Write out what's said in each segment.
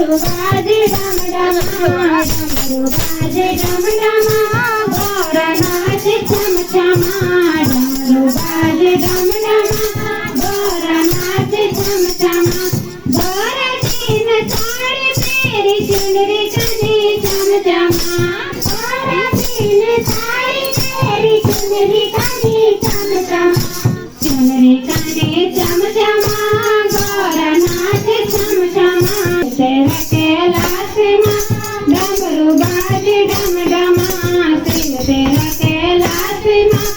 डमरू बाजे डम डमा डमरू बाजे डम डमा गौरा नाचे छम छमा डमरू बाजे डम डमा गौरा नाचे छम छमा गौरा तीन साड़ी पेरी चुनरी कनी छम छमा गौरा तीन साड़ी पेरी चुनरी कनी छम छमा चुनरी कनी छम छमा गौरा नाचे छम छमा तेरा कैलाश मां डमरू बाजे डम डमा शिव तेरा कैलाश मां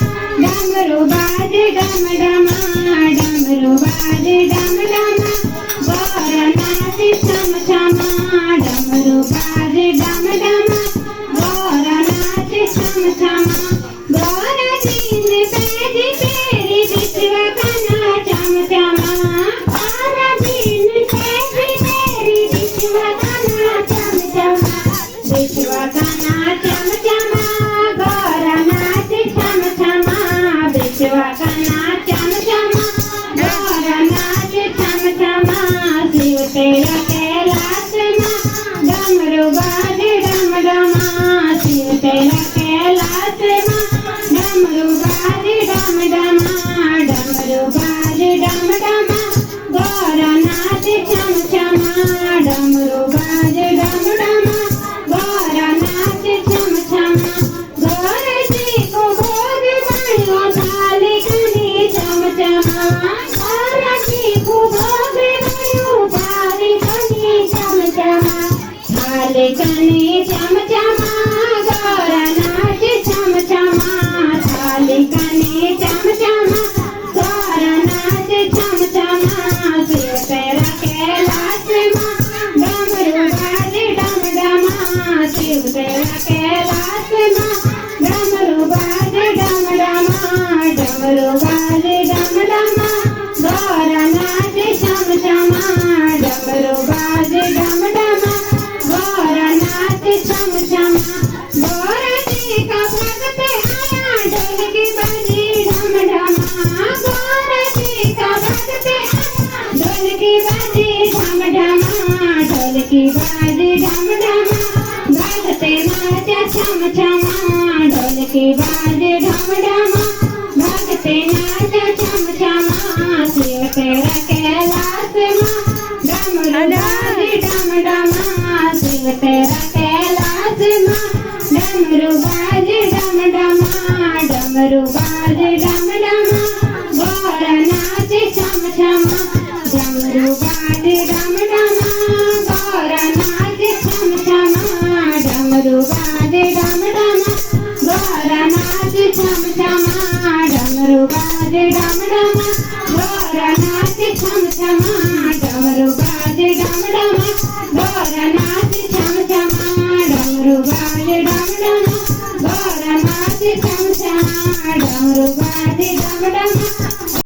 डमरू बाजे डम डमा डमरू बाजे डम डमा गौरा नाचे छम छमा डमरू बाजे डम डमा गौरा नाचे छम छमा गौरा तीन पैजी तेरी विश्व कना छम छमा गौरा तीन पैजी तेरी विश्व कना छम छमा विश्व कना छम छमा गौरा नाचे छम छमा विश्व कना छम छमा गौरा नाचे छम छमा शिव तेरा कैलाश मां डमरू बाजे डम डमा शिव तेरा कैलाश मां डमरू बाजे डम डमा डमरू बाजे डम डमा गौरा नाचे छम छमा डमरू बाजे डम डमा गौरा नाचे छम छमा गौरा जी को भोग बनो थाली कनी छम छमा गौरा जी को भोग बनो थाली कनी छम छमा थाली कनी छम छमा गौरा नाचे छम छमा थाली कनी छम छमा गौरा नाचे छम छमा शिव तेरा कैलाश मां डमरू बाजे डम डमा शिव तेरा कैलाश मां डमरू बाजे डम डमा डमरू बाजे डम डमा गौरा नाचे छम छमा डमरू बाजे डम डमा गौरा नाचे छम छमा गौरा जी का भक्त आया ढोलकी बाजी डम डमा गौरा जी का भक्त आया ढोलकी बाजी डम डमा ढोलकी बाजी डम डमा भगते नाचे छम छमा ढोलकी बाजे डम डमा भगते नाचे छम छमा शिव तेरा कैलाश मां डमरू बाजे डम डमा शिव तेरा कैलाश मां डमरू बाजे डम डमा डमरू बाजे डम डमा गौरा नाचे छम छमा डमरू बाजे डम डमा गौरा नाचे छम छमा डमरू बाजे डम डमा गौरा नाचे छम छमा डमरू बाजे डम डमा गौरा नाचे छम छमा डमरू बाजे डम डमा गौरा नाचे छम छमा डमरू बाजे डम डमा गौरा नाचे छम छमा डमरू बाजे डम डमा